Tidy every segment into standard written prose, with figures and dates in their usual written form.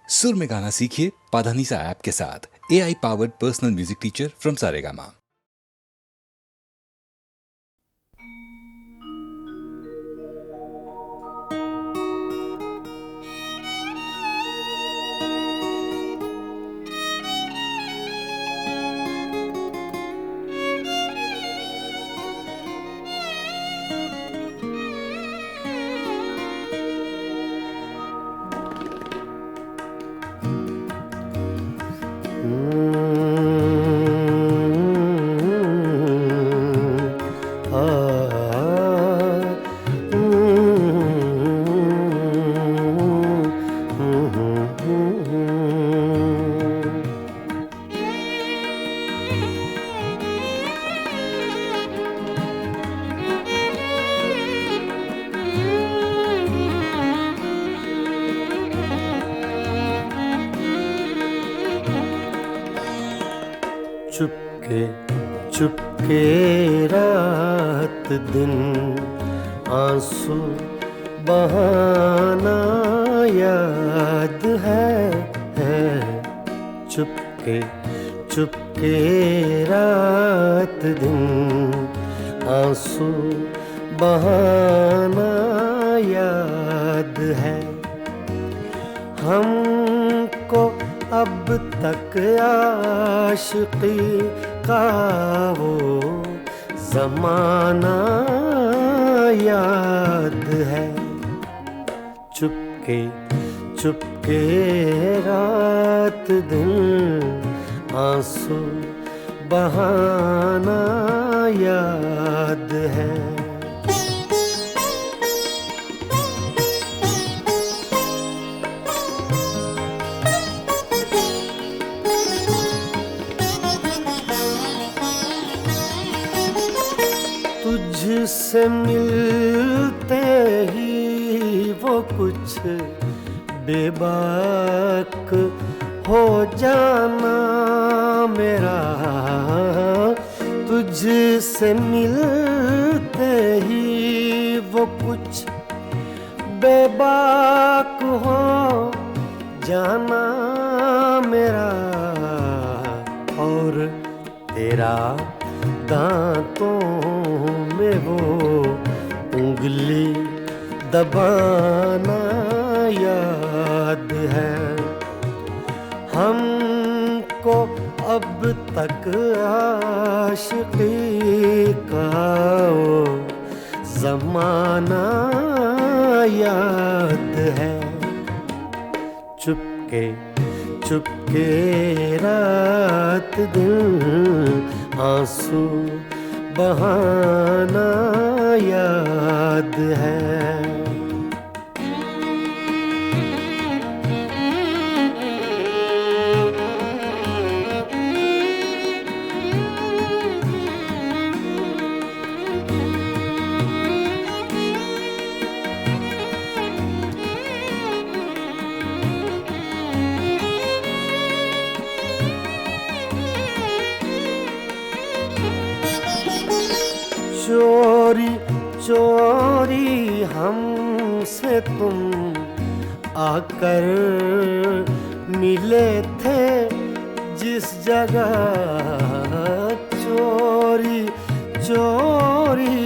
सुर में गाना सीखिए पाधानीसा ऐप के साथ। AI powered personal music teacher from Saregama. Chupke Chupke रात दिन आंसू बहाना याद है। चुपके चुपके रात दिन आंसू बहाना याद है। हमको अब तक आशिकी का वो ज़माना याद है। चुपके चुपके रात दिन आंसू बहाना याद है। तुझसे मिलते ही वो कुछ बेबाक हो जाना मेरा। तुझसे मिलते ही वो कुछ बेबाक हो जाना मेरा। और तेरा दांतों में वो उंगली दबाना याद है। हमको अब तक आशिकी का वो ज़माना याद है। चुपके चुपके रात दिन आंसू बहाना याद है। चोरी चोरी हमसे तुम आकर मिले थे जिस जगह। चोरी चोरी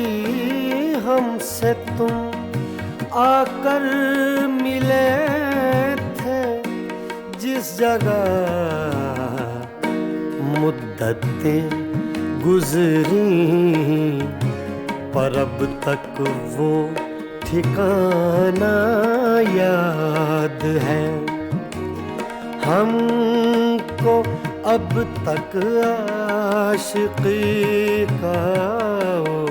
हमसे तुम आकर मिले थे जिस जगह। मुद्दतें गुजरी पर अब तक वो ठिकाना याद है। हमको अब तक आशिकी का वो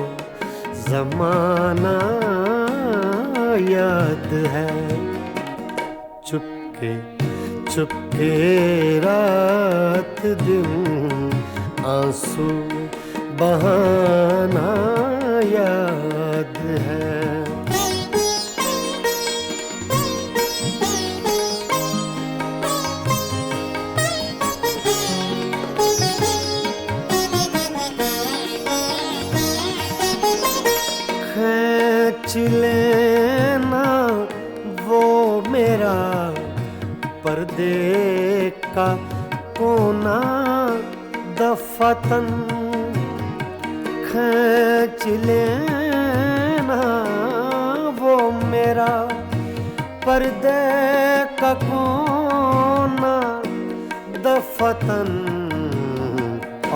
ज़माना याद है। चुपके चुपके रात दिन आंसू बहाना याद है। खींच लेना वो मेरा पर्दे का कोना दफातन खींच लेना वो मेरा पर्दे का कोना दफातन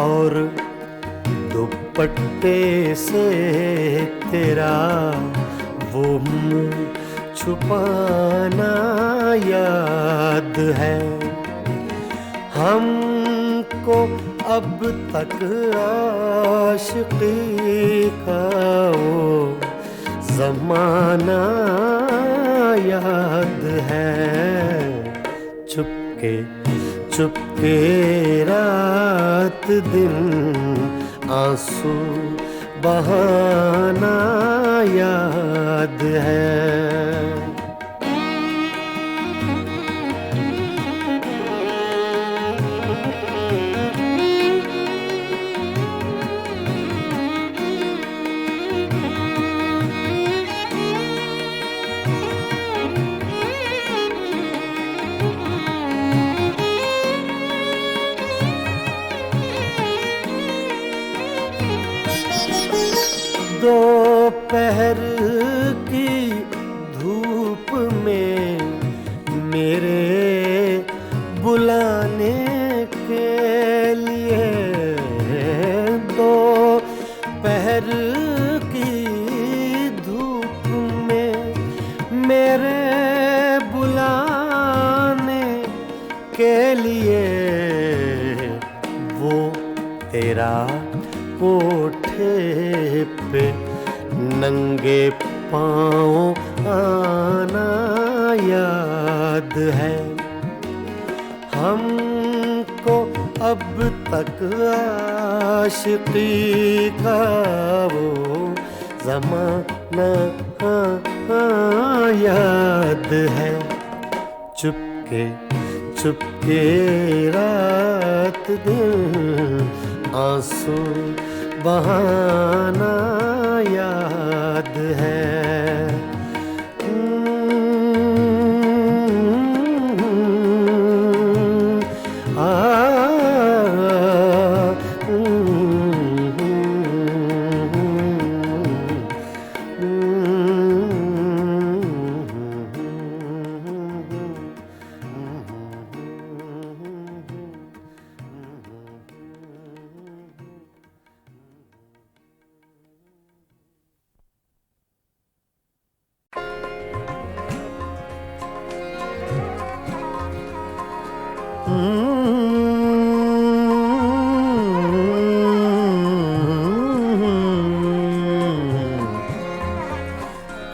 और दुपट्टे से तेरा वो मुंह छुपाना याद है। हमको अब तक आशिकी का वो ज़माना याद है। चुपके चुपके रात दिन आंसू बहाना याद है। दोपहर की धूप में मेरे बुलाने के लिए, दोपहर की धूप में मेरे बुलाने के लिए वो तेरा कोठे पे नंगे पाँव आना याद है। हमको अब तक आशिकी का वो ज़माना याद है। चुपके चुपके रात दिन आंसू बहाना याद है।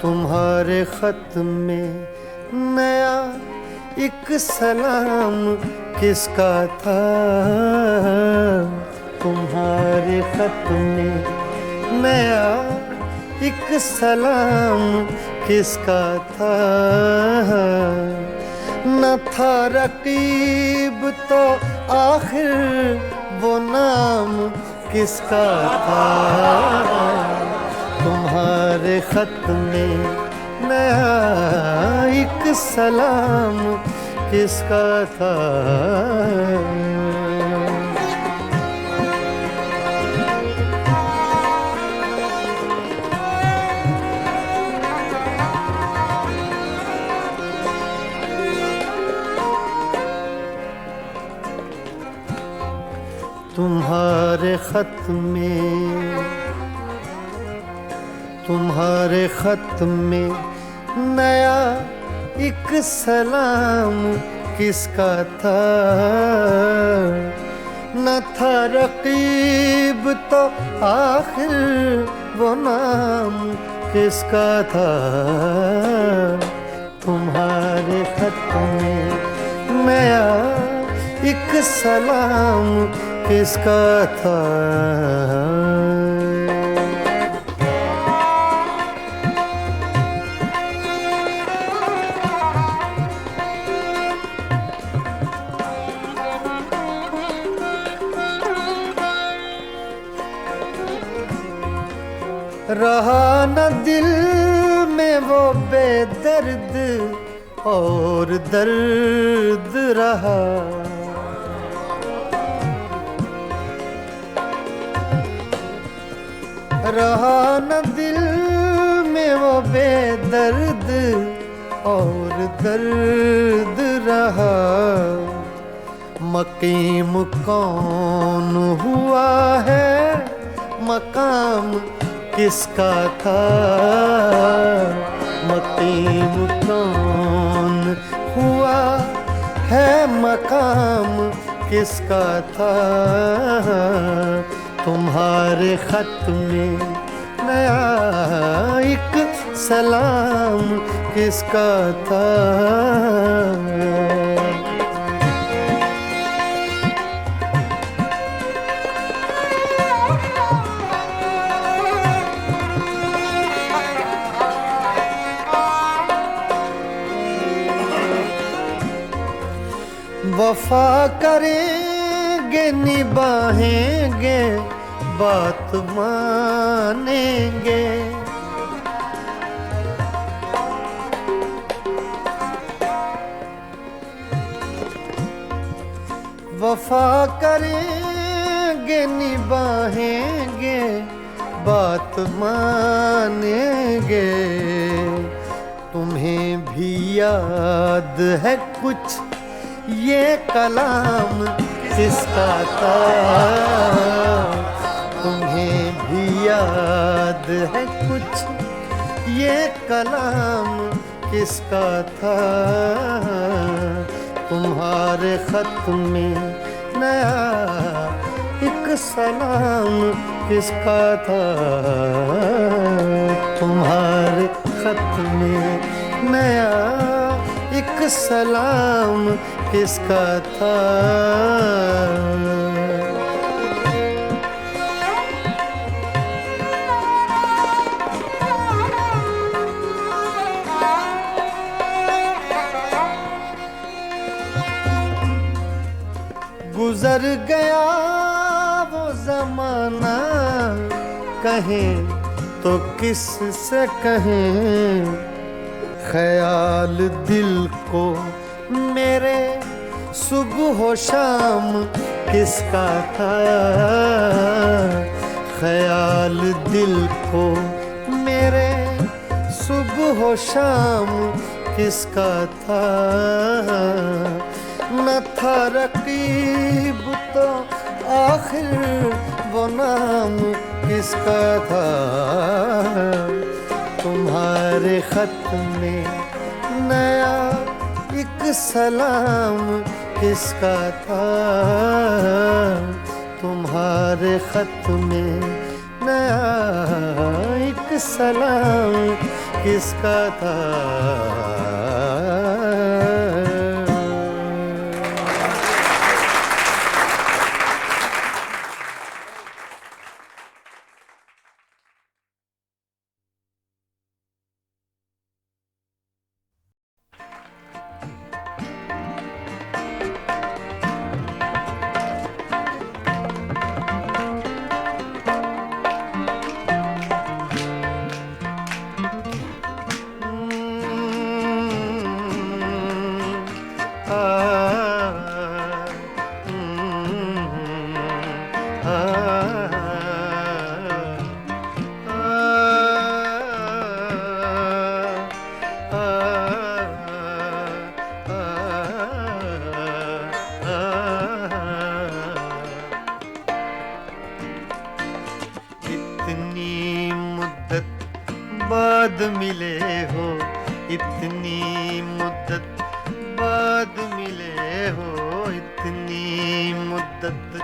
तुम्हारे खत में नया एक सलाम किसका था? तुम्हारे खत में नया एक सलाम किसका था? न था रकीब तो आखिर वो नाम किसका था? तुम्हारे खत में नया एक सलाम किसका था? तुम्हारे खत में नया एक सलाम किसका था? न था रकीब तो आखिर वो नाम किसका था? तुम्हारे खत में नया एक सलाम किसका था? रहा न दिल में वो बेदर्द और दर्द रहा। रहा न दिल में वो बेदर्द और दर्द रहा। मकीम कौन हुआ है, मकाम किसका था। मकीम कौन हुआ है, मकाम किसका था। तुम्हारे खत में नया एक सलाम किसका था। वफा करेंगे निभाएंगे बात मानेंगे। वफा करेंगे निभाएंगे बात मानेंगे। तुम्हें भी याद है कुछ ये कलाम किसका था। तुम्हें भी याद है कुछ ये कलाम किसका था। तुम्हारे खत में नया एक सलाम किसका था। तुम्हारे खत में नया एक सलाम किसका था। गुजर गया वो जमाना, कहें तो किस से कहें। ख्याल दिल को मेरे सुबह शाम किसका था। ख्याल दिल को मेरे सुबह शाम किसका था। न था रकीब तो आखिर वो नाम किसका था। तुम्हारे खत में नया एक सलाम किसका था। तुम्हारे खत में नया एक सलाम किसका था। बाद मिले हो, इतनी मुद्दत बाद मिले हो, इतनी मुद्दत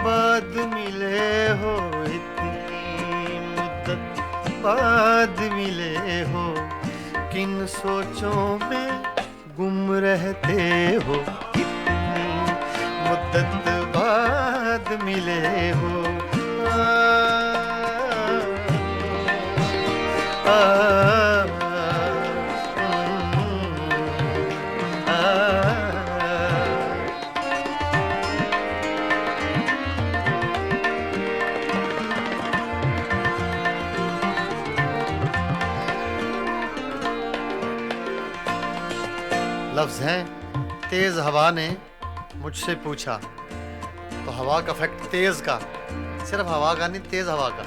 बाद मिले हो, इतनी मुद्दत बाद मिले हो। किन सोचों में गुम रहते हो, इतनी मुद्दत बाद मिले हो। लफ्ज हैं तेज हवा ने मुझसे पूछा। तो हवा का फैक्ट तेज का, सिर्फ हवा का नहीं, तेज हवा का।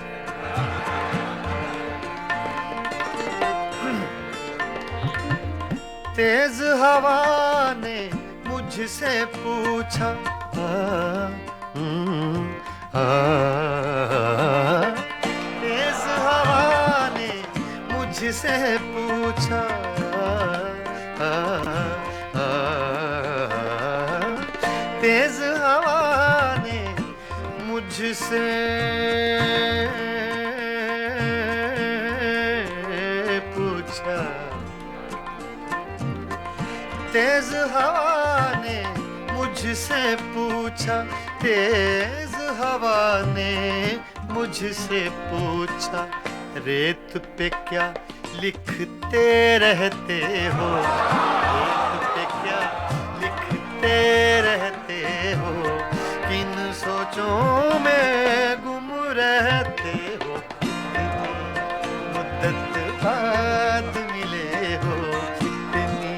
तेज हवा ने मुझसे पूछा, तेज हवा ने मुझसे पूछा, तेज हवा ने मुझसे पूछा, तेज हवा ने मुझसे पूछा, तेज हवा ने मुझसे पूछा, रेत पे क्या लिखते रहते हो, रेत पे क्या लिखते रहते हो, किन सोचों में गुम रहते हो, मुद्दत बाद मिले हो, इतनी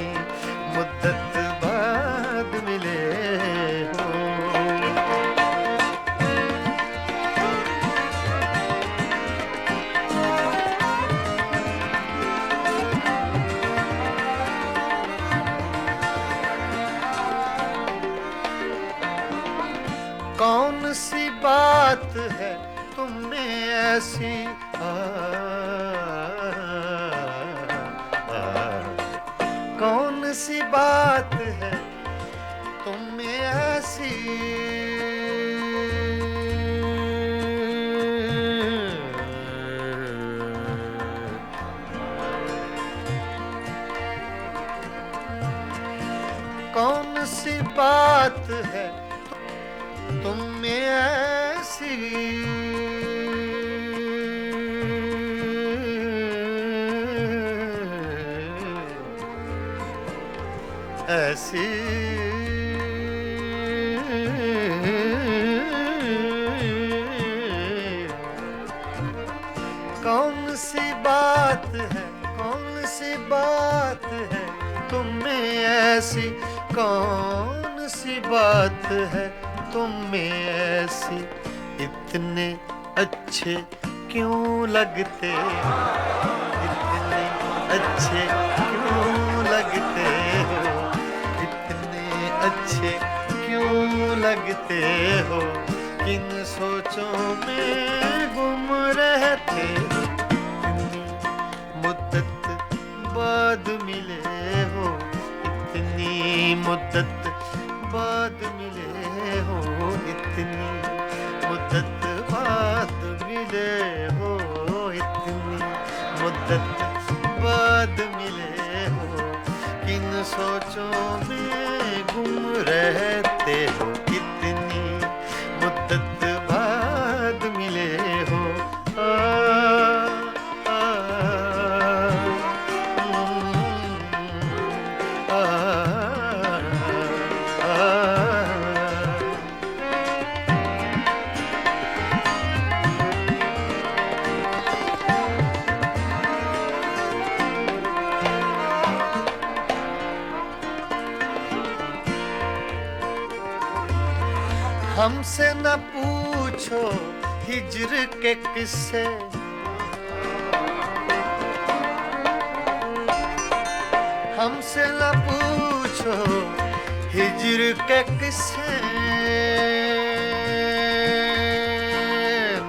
मुद्दत बाद मिले हो। कौन सी बात है तुम में ऐसी, कौन सी बात है तुम में ऐसी, कौन सी बात है तुम में ऐसी, ऐसी कौन सी बात है, कौन सी बात है तुम में ऐसी, कौन सी बात है तुम में ऐसी, इतने अच्छे क्यों लगते हो, इतने अच्छे क्यों लगते हो, इतने अच्छे क्यों लगते हो, किन सोचों में गुम रहते हो, इतनी मुद्दत बाद मिले हो, इतनी मुद्दत बाद मिले हो, इतनी मुद्दत बाद मिले हो, इतनी मुद्दत बाद मिले हो, किन सोचों में गुम रहते हो, इतनी मुद्दत बाद मिले हो। हमसे न पूछो हिज्र के किस्से, हमसे न पूछो हिज्र के किस्से,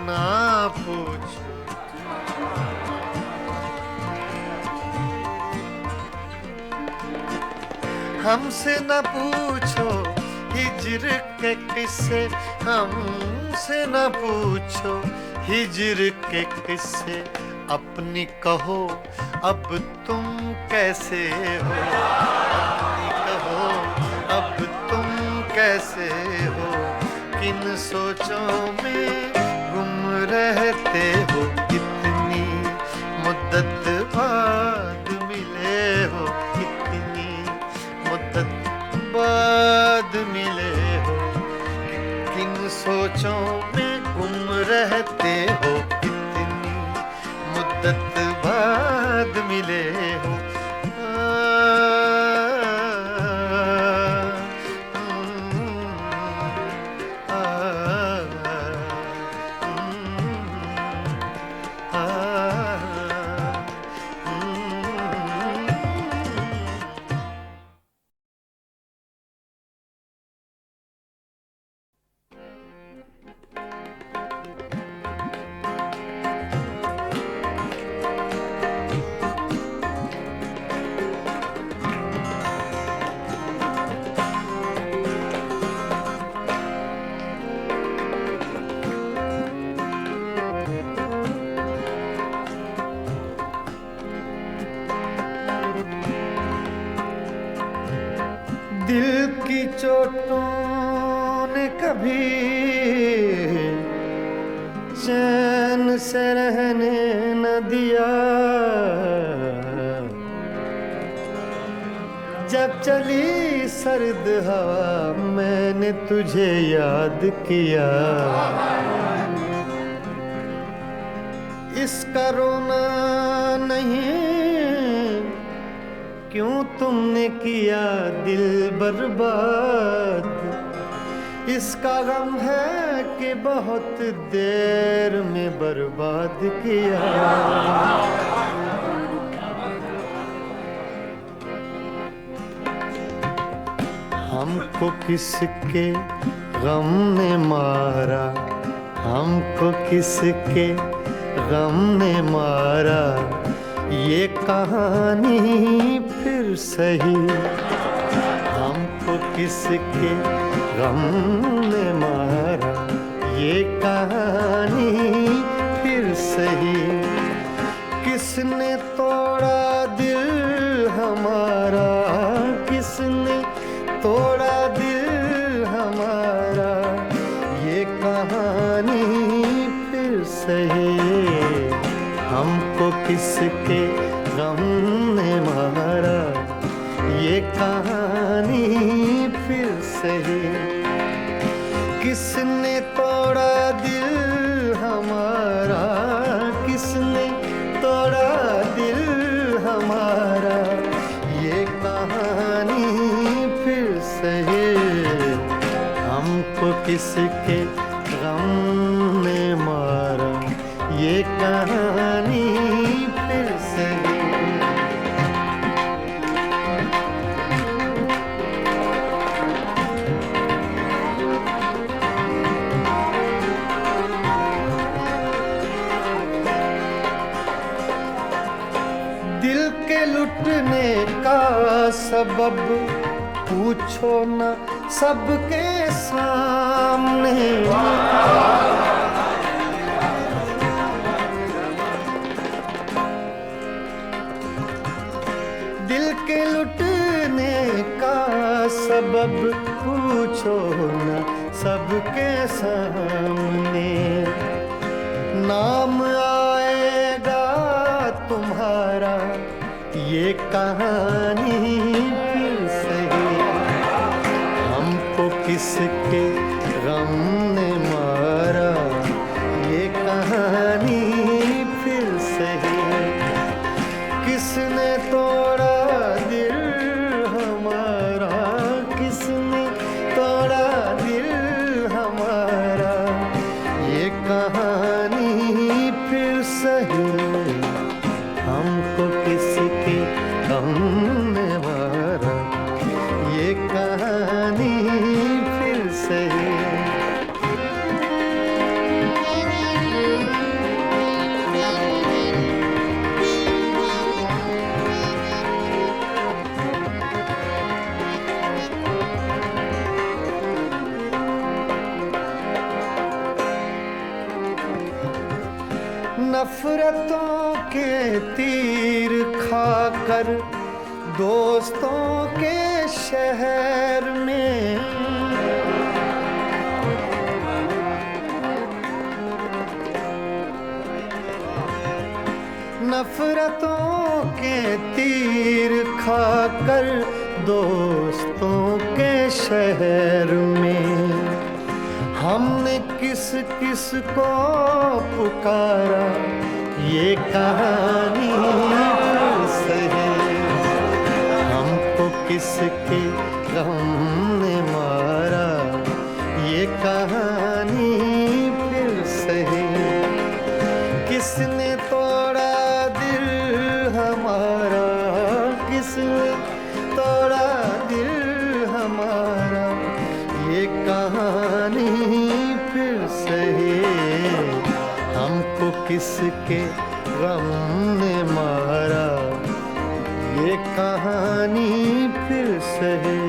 ना पूछो, हमसे न पूछो हिज्र के किस्से, हमसे न पूछो हिज्र के किस्से, अपनी कहो अब तुम कैसे हो, अपनी कहो अब तुम कैसे हो, किन सोचों में गुम रहते हो, इतनी मुद्दत बाद मिले हो, इतनी मुद्दत बाद मिले हो, किन सोचों में गुम रहते हो, इतनी मुद्दत बाद मिले हो। चोटों ने कभी चैन से रहने न दिया। जब चली सर्द हवा मैंने तुझे याद किया। इसका रोना नहीं, क्यों तुमने किया दिल बर्बाद। इसका गम है कि बहुत देर में बर्बाद किया। हमको किसके गम ने मारा, हमको किसके गम ने मारा, ये कहानी फिर सही। हमको किसके गम ने मारा, ये कहानी फिर सही। किसने तोड़ा दिल हमारा, किसने तोड़ा दिल हमारा, ये कहानी फिर सही। हमको किसके गम ने मारा, ये कहानी फिर सही। किसने तोड़ा दिल हमारा, किसने तोड़ा दिल हमारा, ये कहानी फिर सही। हमको किसके गम ने मारा, ये कहानी फिर सही। दिल के लुटने का सबब पूछो न सबके सामने। दिल के लुटने का सबब पूछो न सबके सामने। नाम आएगा तुम्हारा, ये कहानी फिर सही। हमको किसके गम ने मारा, ये कहानी फिर सही। किसने तोड़ा दिल हमारा, किसने तोड़ा दिल हमारा, ये कहानी फिर सही। हमको किसके गम ने मारा, ये कहानी फिर सही। नफरतों के तीर खाकर दोस्तों के शहर में, नफरतों के तीर खाकर दोस्तों के शहर में। हमने किस किस को पुकारा, ये कहानी फिर सही। हमको किसके गम ने मारा, ये कहानी फिर सही। किसने तोड़ा दिल हमारा, किसने तोड़ा दिल हमारा, ये कहानी फिर सही। हमको किसके गम ने मारा, ये कहानी फिर सही।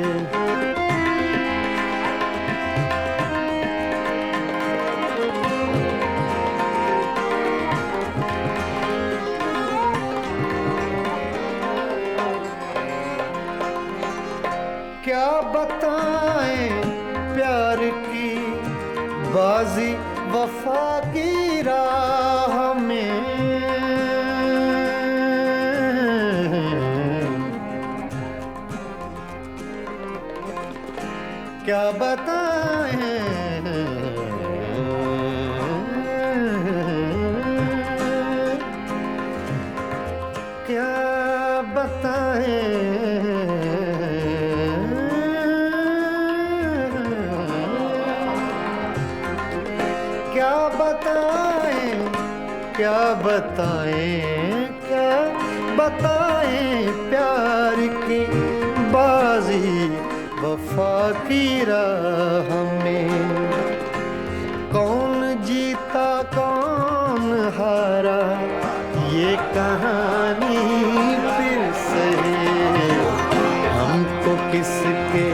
क्या बताएं बाजी वफा की राह में क्या बताएं, क्या बताएं, क्या बताएं, क्या बताएं, क्या बताएं प्यार की बाजी वफा की राह में। कौन जीता कौन हारा ये कहानी फिर से हमको किसके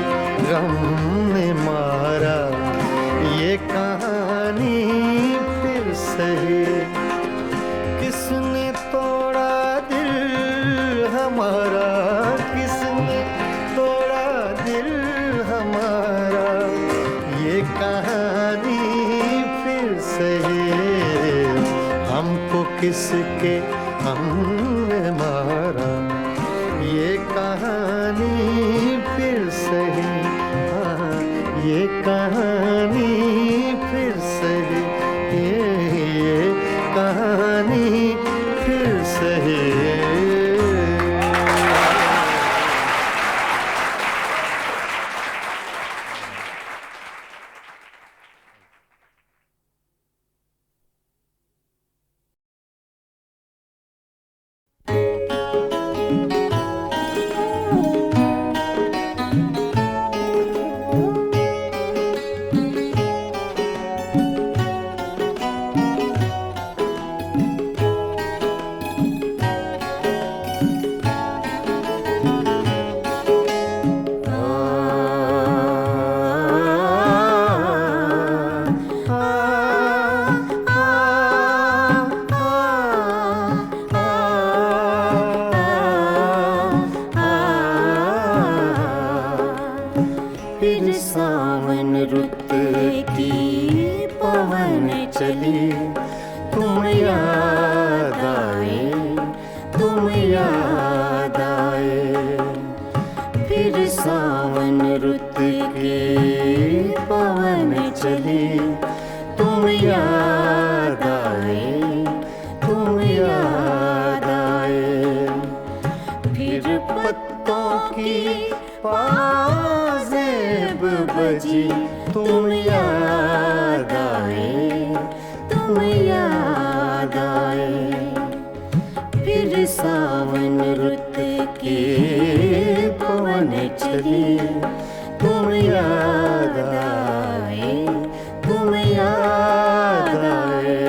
गम ने मारा ये कहानी फिर से। किसने तोड़ा दिल हमारा, किसने तोड़ा दिल हमारा ये कहानी फिर से हमको किसके हमने मारा ये कहानी फिर से। हाँ, ये कहानी फिर से, ये कहानी फिर से। फिर सावन रुत की पवन चली, तुम याद आए, तुम याद आए। फिर सावन रुत की पवन चली, तुम याद आए, तुम याद आए। फिर पत्तों की पाजेब बजी, तुम याद आए, तुम याद आए। फिर सावन रुत के पवन चली, तुम याद आए, तुम याद आए।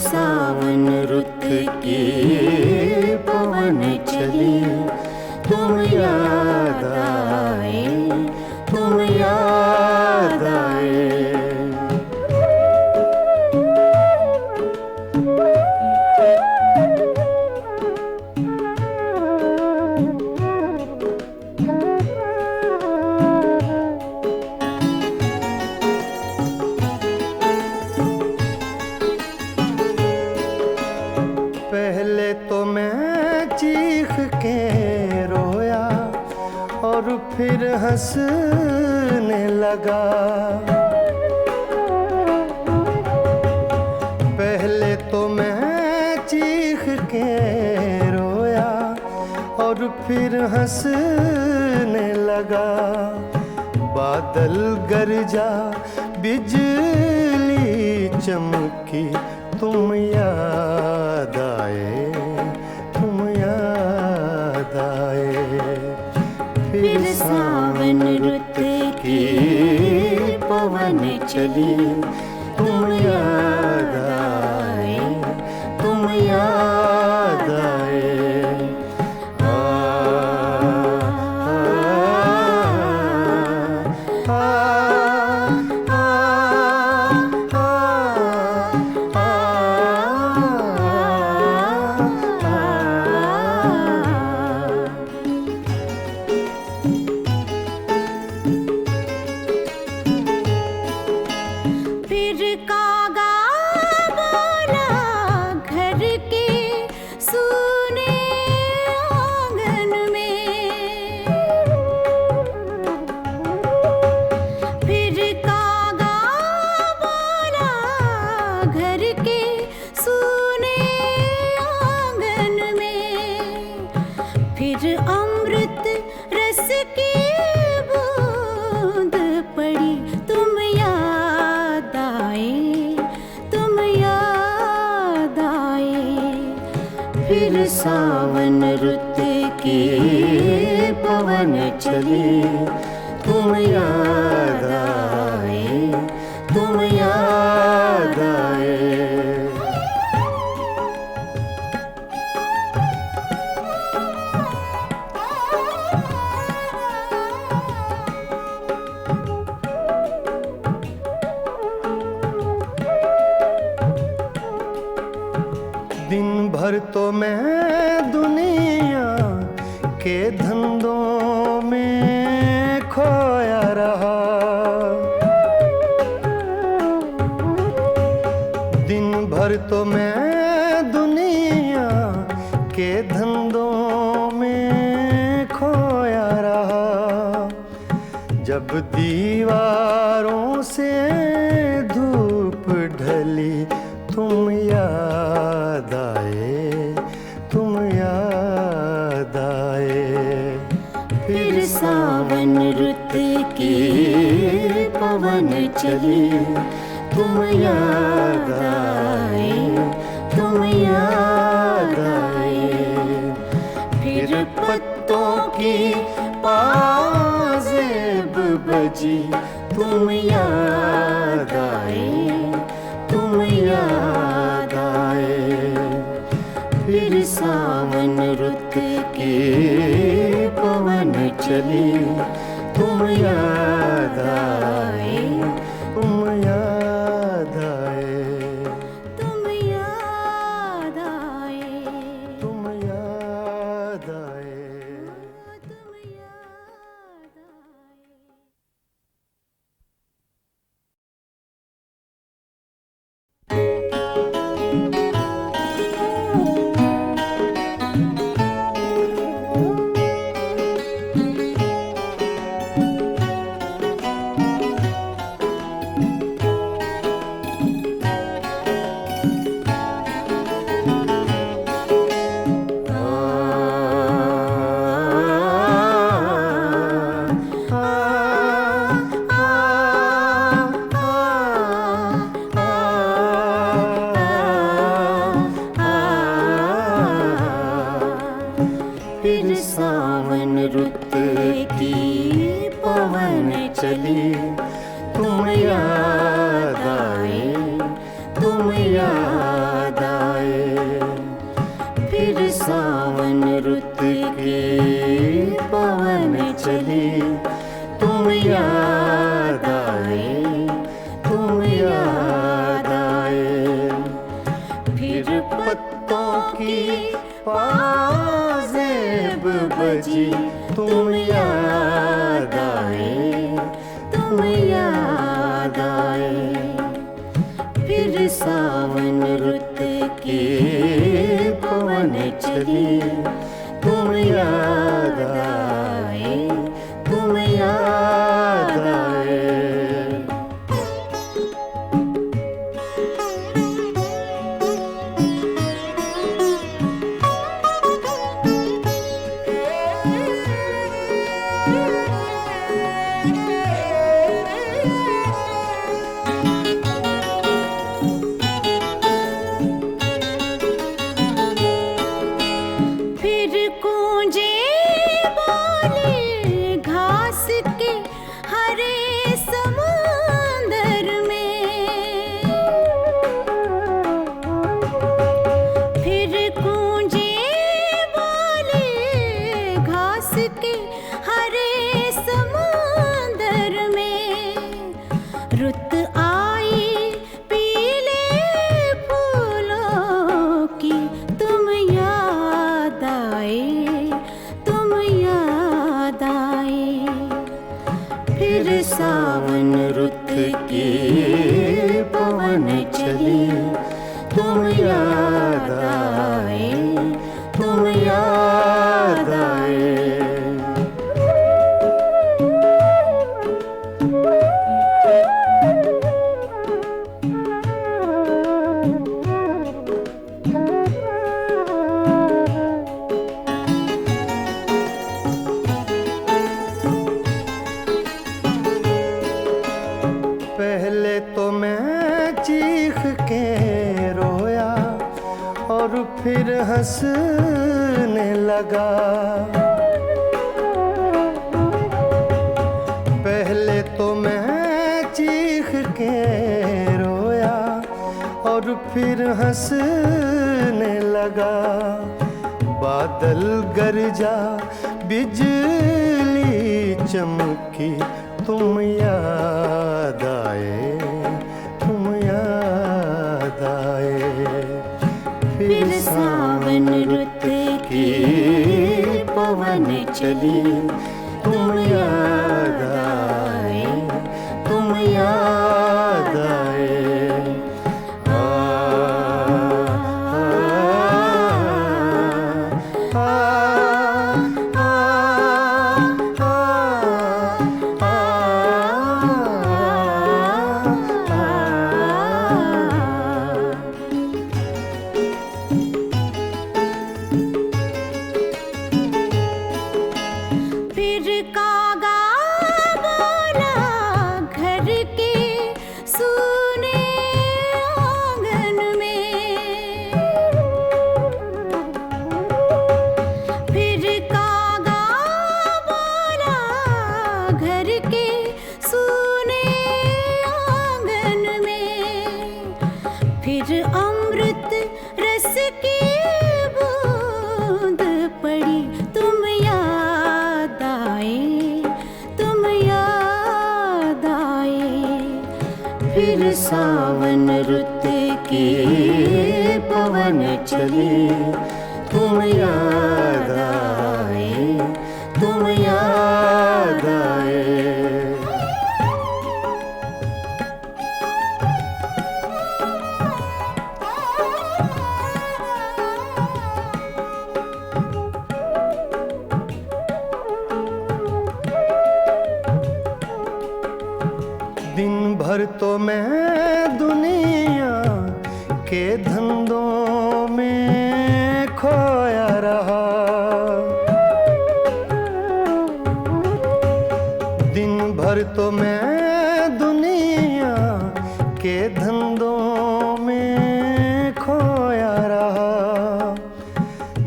सावन रुत के पवन चले, तुम याद आए, तुम याद आए। पहले तो मैं चीख के रोया और फिर हंसने लगा। फिर हंसने लगा। बादल गरजा बिजली चमकी, तुम याद आए, तुम याद आए। फिर सावन रुत की पवन चली, तुम याद आए, तुम याद आए। फिर कागा बोला घर के सूने आंगन में। फिर कागा बोला घर के सूने आंगन में। फिर अमृत रस की बूंद पड़ी, तुम याद आए, तुम याद आए। फिर सावन रुत की पवन चली, तुम याद आए, तुम याद आए। दिन भर तो मैं दुनिया के धंधों में खोया रहा। दिन भर तो मैं दुनिया के धंधों में खोया रहा। जब दीवारों से धूप ढली, तुम याद आए, तुम याद आए। फिर सावन रुत की पवन चली, तुम याद आए, तुम याद आए। फिर पत्तों की पाजेब बजी, तुम याद आए, तुम याद आए। फिर सावन रुत की पवन चली, तुम याद आए, तुम याद आए, तुम याद आए, तुम याद आए। तुम याद आए। फिर सावन रुत की पवन चली, तुम याद आए, तुम याद आए। फिर सावन रुत की पवन चली, तुम याद आए, तुम याद आए। फिर पत्तों की पाजेब बजी, तुम याद आए, तुम याद आए। फिर सावन रुत की पवन चली, तुम याद आए, तुम याद आए। रुत आई पीले फूलों की, तुम याद आए, तुम याद आए। फिर सावन रुत की पवन चली, तुम याद आए, तुम याद आए। पहले तो मैं चीख के रोया और फिर हंसने लगा। पहले तो मैं चीख के रोया और फिर हंसने लगा। बादल गरजा बिजली चमकी, तुम याद आए, तुम याद आए। फिर सावन रुत की पवन चली, तुम याद आए, तुम याद आए। फिर कागा बोला घर के सूने आंगन में। फिर कागा बोला घर के सूने आंगन में। फिर अमृत रस की बूंद पड़ी, तुम याद आए, तुम याद आए। फिर सावन रुत की पवन चली, तुम याद आए, तुम याद आए। दिन भर तो मैं दुनिया के धंधों में खोया रहा। दिन भर तो मैं दुनिया के धंधों में खोया रहा।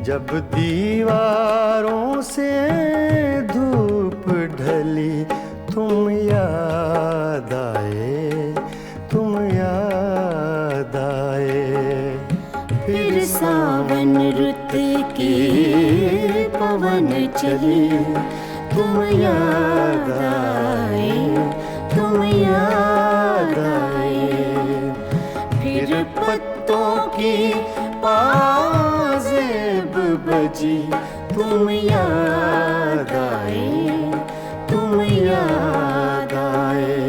जब दीवारों से धूप ढली, तुम याद आए, तुम याद आए। फिर सावन रुत की पवन चली, तुम याद आए, तुम याद आए। फिर पत्तों की पाजेब बजी, तुम याद आए, तुम याद आए।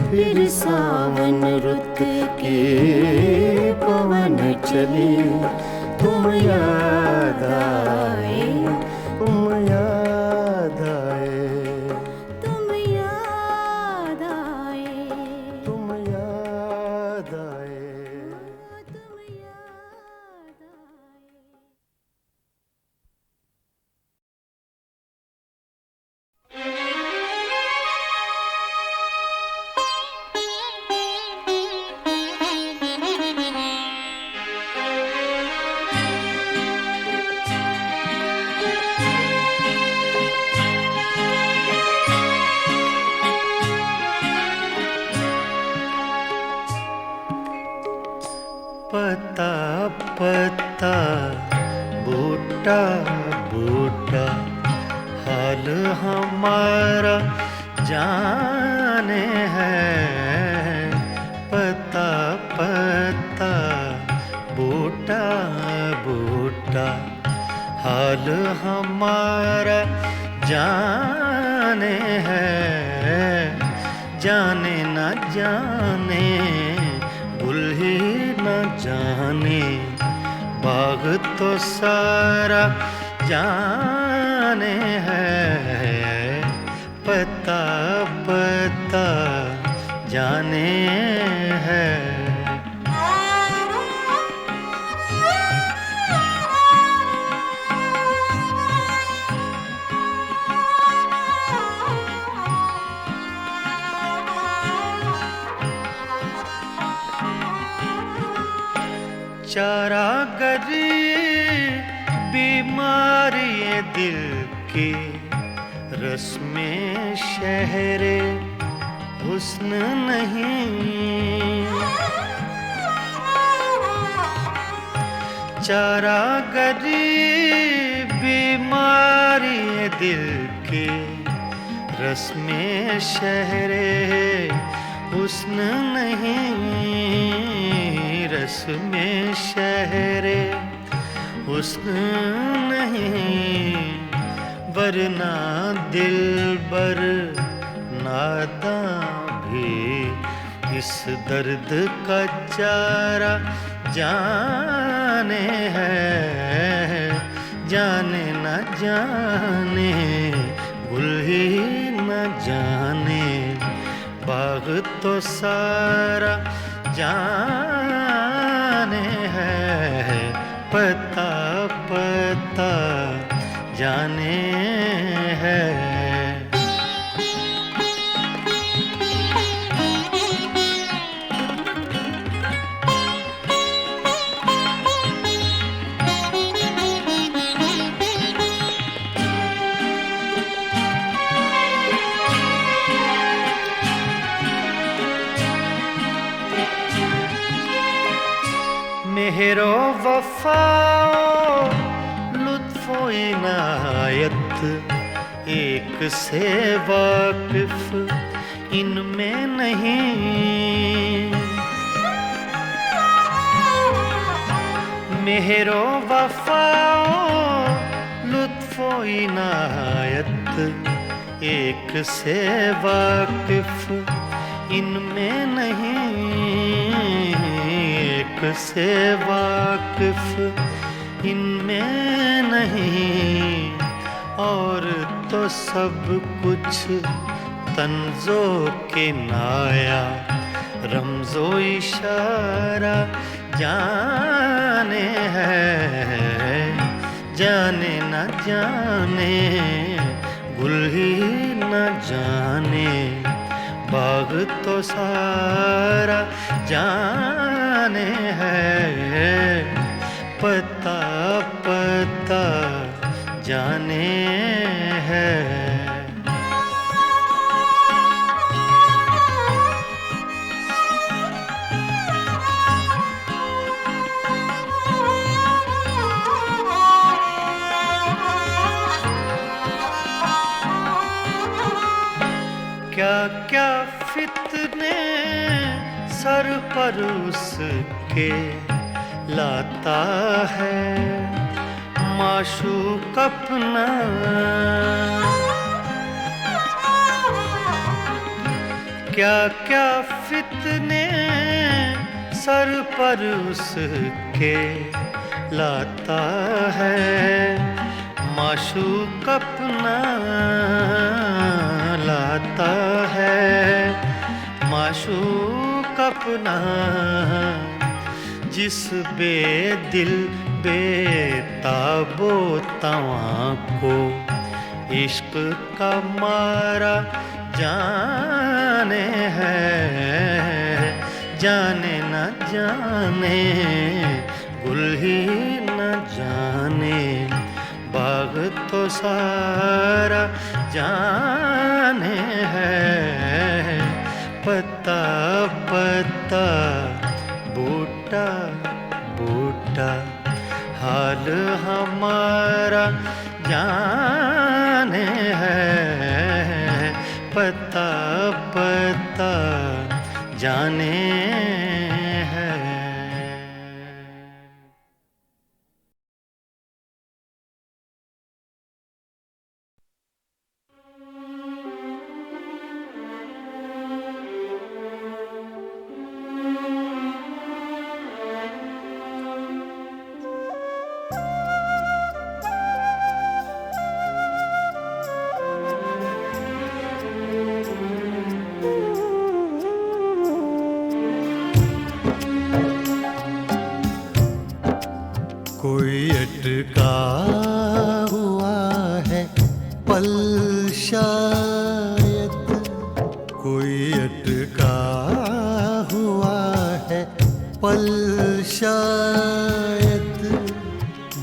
फिर सावन रुत की पवन चली, तुम याद आए, तुम याद आए, तुम याद आए, तुम याद आए, तुम याद आए। पत्ता पत्ता बूटा बूटा हाल हमारा जाने है। जाने है, जाने न जाने गुल ही न जाने, बाग तो सारा जाने है, पता पता जाने है। चारागरी बीमारी ये दिल की, रस्में शहरे हुस्न नहीं। चारागरी बीमारी ये दिल की, रस्में शहरे हुस्न नहीं। रस में शहरे हुस्न नहीं, वरना दिलबर नादां भी इस दर्द का चारा जाने है। जाने न जाने गुल ही न जाने, बाग तो सारा जाने है, पता पता जाने है। मेहरो वफाओ लुत्फो इनायत, एक से वाकिफ इनमें नहीं। मेहरो वफाओ लुत्फो इनायत, एक से वाकिफ इनमें नहीं। एक से वाकिफ इनमें नहीं, और तो सब कुछ तंजो के नाया, रमजो इशारा जाने है। जाने न जाने गुल ही न जाने, बाग तो सारा जाने है, पता पता जाने है। क्या क्या फितने सर पर उसके लाता है माशूक अपना। क्या क्या फितने सर पर उसके लाता है माशूक अपना। लाता है माशूक अपना, जिस बेदिल बेताबो तवां को इश्क का मारा जाने है। जाने न जाने गुल ही न जाने, बाग तो सारा जाने है। पता पता बूटा बूटा हाल हमारा जाने है। पता पता जाने है। अटका हुआ है पल शायद, कोई अटका हुआ है पल शायद,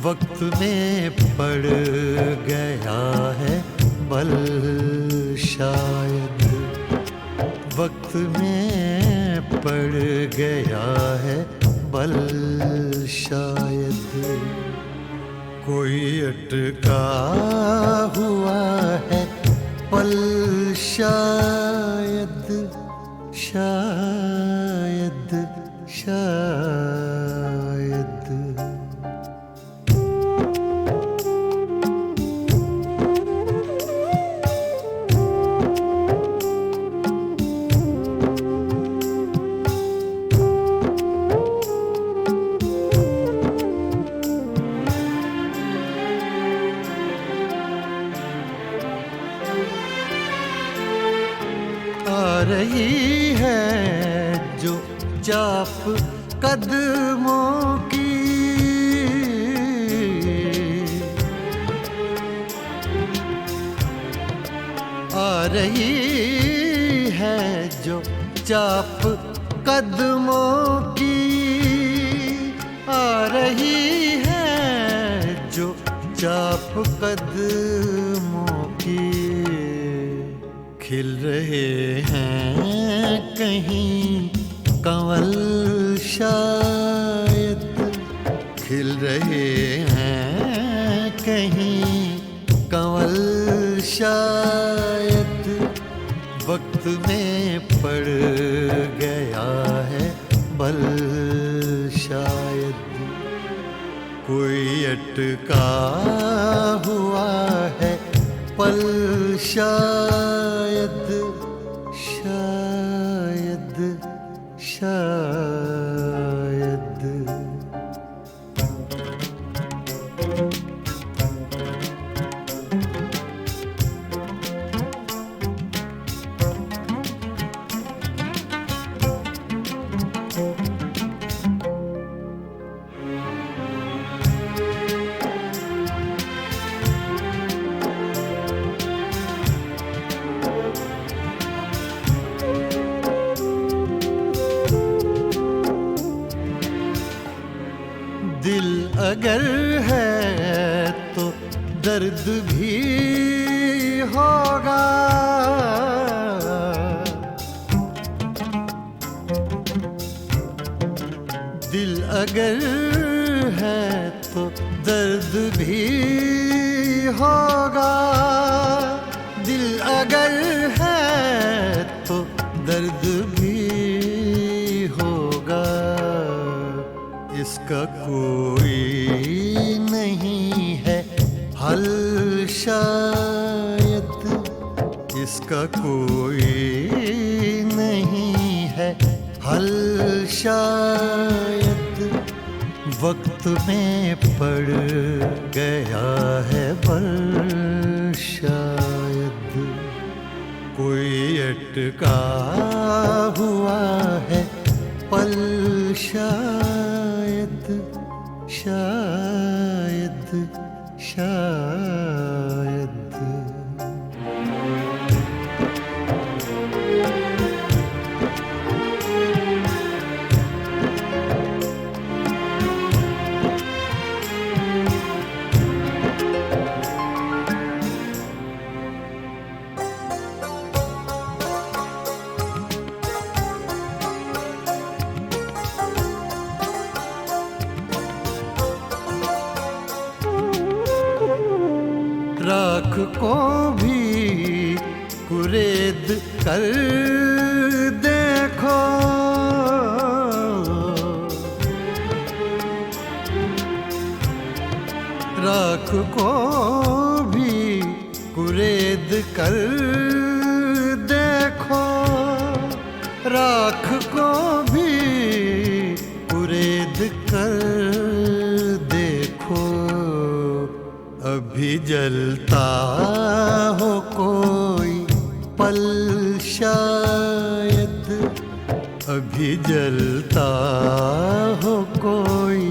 वक्त में पड़ गया है बल शायद, वक्त में पड़ गया है बल शायद, कोई अटका हुआ है पल शायद, शायद शायद। आ रही है जो चाप कदमों की, आ रही है जो चाप कदमों की, आ रही है जो चाप कदमों की, खिल रहे हैं कहीं कंवल शायद, खिल रहे हैं कहीं कंवल शायद, वक्त में पड़ गया है बल शायद, कोई अटका हुआ है पल शायद, शायद शायद। दिल अगर है तो दर्द भी होगा, दिल अगर है तो दर्द भी होगा, दिल अगर है तो दर्द भी होगा, इसका कोई नहीं है हल शायद, इसका कोई नहीं है हल शायद, वक्त में पड़ गया है बल शायद, कोई अटका हुआ है पल शायद, शायद शायद। राख को भी कुरेद कर देखो, राख को भी कुरेद कर देखो, राख को भी कुरेद कर देखो, अभी जलता हो कोई पल शायद, अभी जलता हो कोई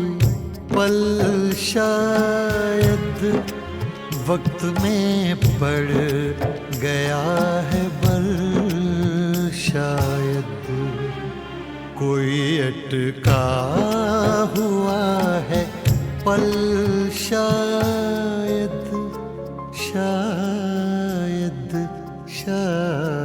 पल शायद वक्त में पड़ गया है बल, शायद कोई अटका हुआ है पल, शायद शायद शायद।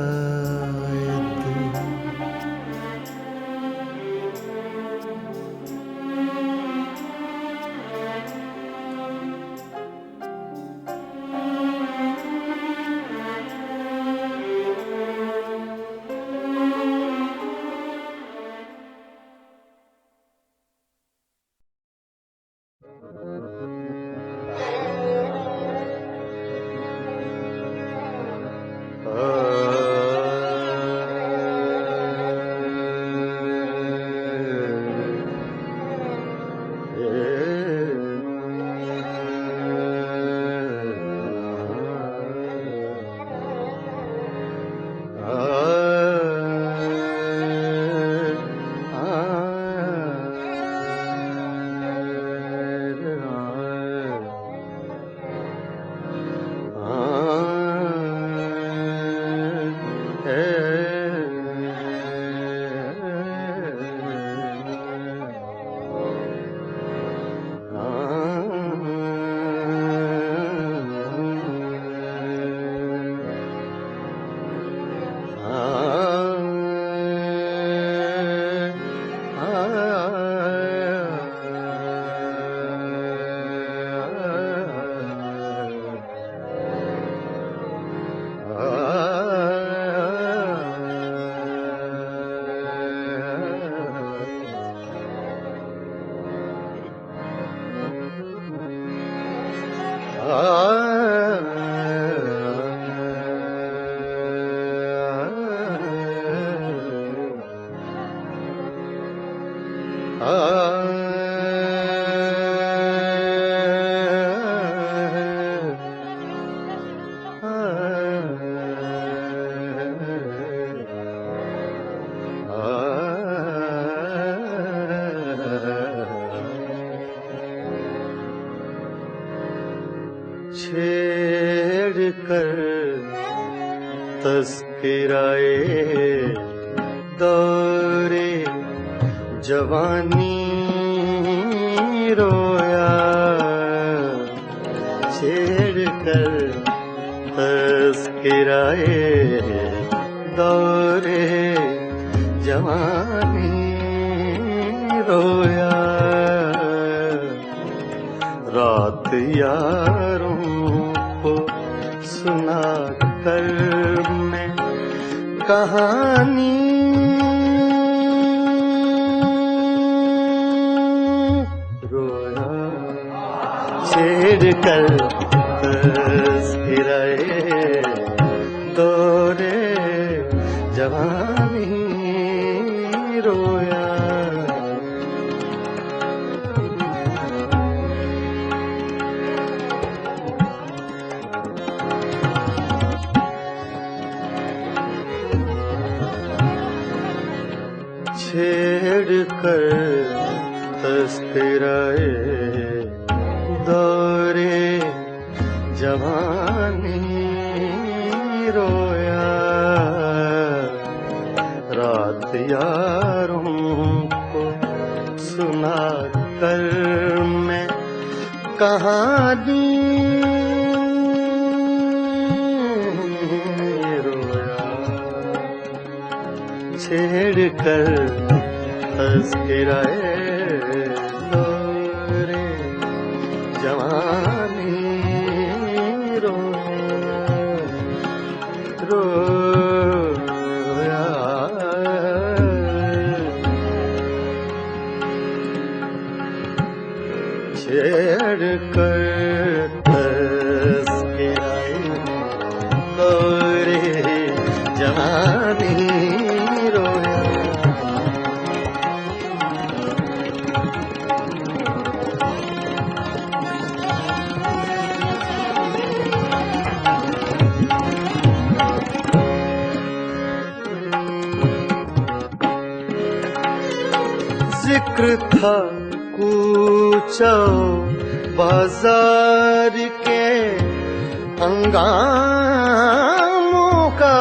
छेड़ कर तस्कराए दौरे जवानी रोया, छेड़ कर तस्कराए दौरे जवानी रोया, रात यारों को सुना कर मैं कहानी रोया, छेड़ कर तस्कराए दौरे जवानी रोया, छेड़ कर तस्कराए दौरे जवानी रोया, रात यारों को सुना कर मैं कहानी रोया, छेड़ कर तस्कराए दौरे जवानी रोया, छेड़ कर तस्कराए दौरे जवानी रोया, जिक्र था कूचो बाजार के हंगामों का,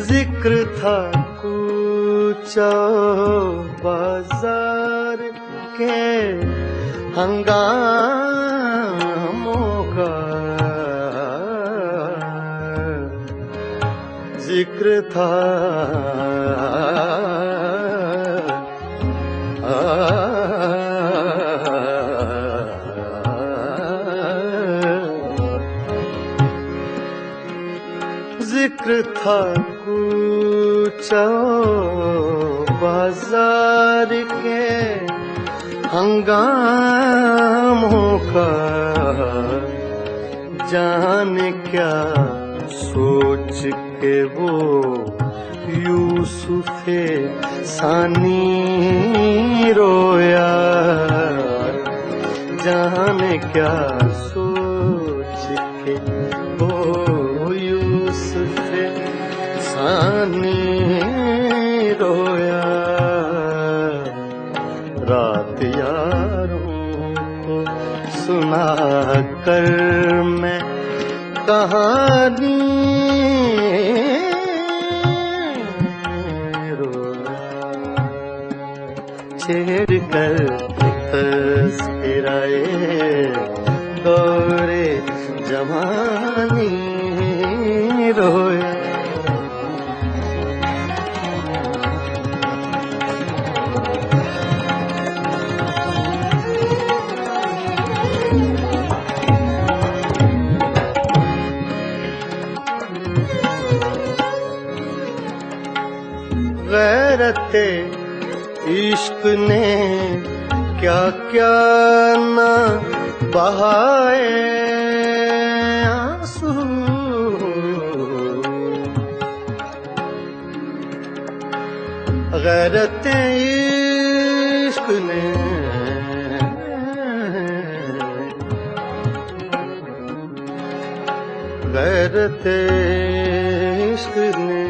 जिक्र था कूचो बाजार के हंगामों का, जिक्र था जिक्र था कूचो बाजार के हंगामों का, जाने क्या सोच के वो यूसुफे सानी रोया, जाने क्या सोच के वो यूसुफे सानी रोया। रात यारों को सुना कर मैं कहानी छेड़ कर तस्कराए दौरे जवानी रोया। गैरते इश्क ने क्या क्या न बहाए आंसू, गैरते इश्क ने गैरते इश्क ने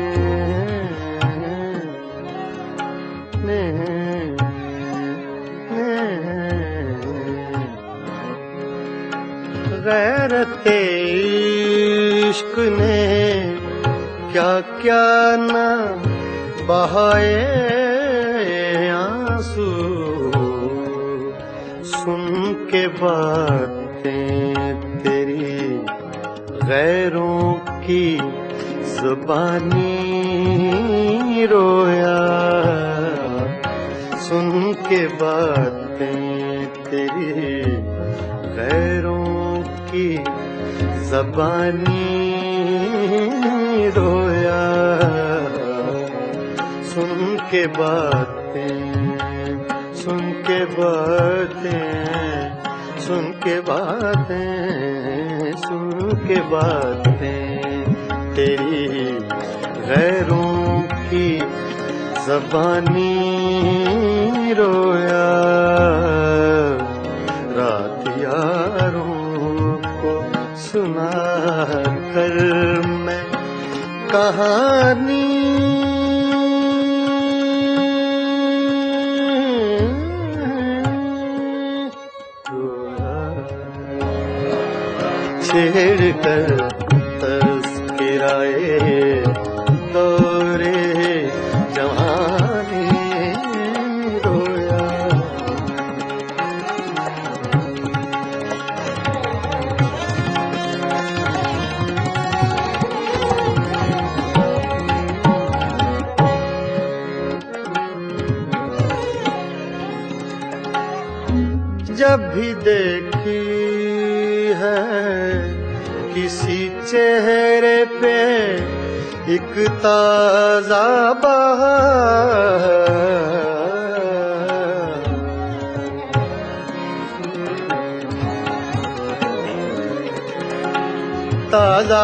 गैरते इश्क ने क्या क्या न बहाए आंसू, सुन के बातें तेरी गैरों की ज़ुबानी रोया, सुन के बातें तेरी गैरों की ज़बानी रोया, सुन के बातें सुन के बातें सुन के बातें सुन के बातें तेरी गैरों की ज़बानी रोया। रात यारों को सुना कर मैं कहानी छेड़ कर तस्कराए दौरे जवानी रोया। जब भी देखी है किसी चेहरे पे एक ताजा बहार, ताजा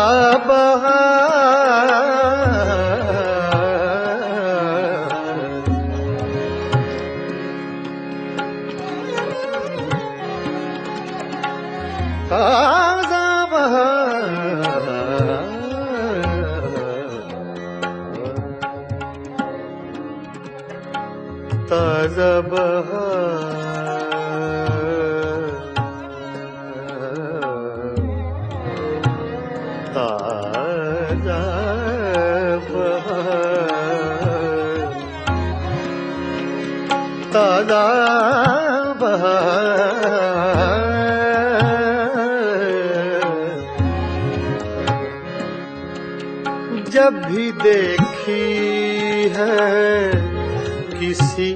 ताजा बहार, ताजा ताजा ताजा जब भी देखी है किसी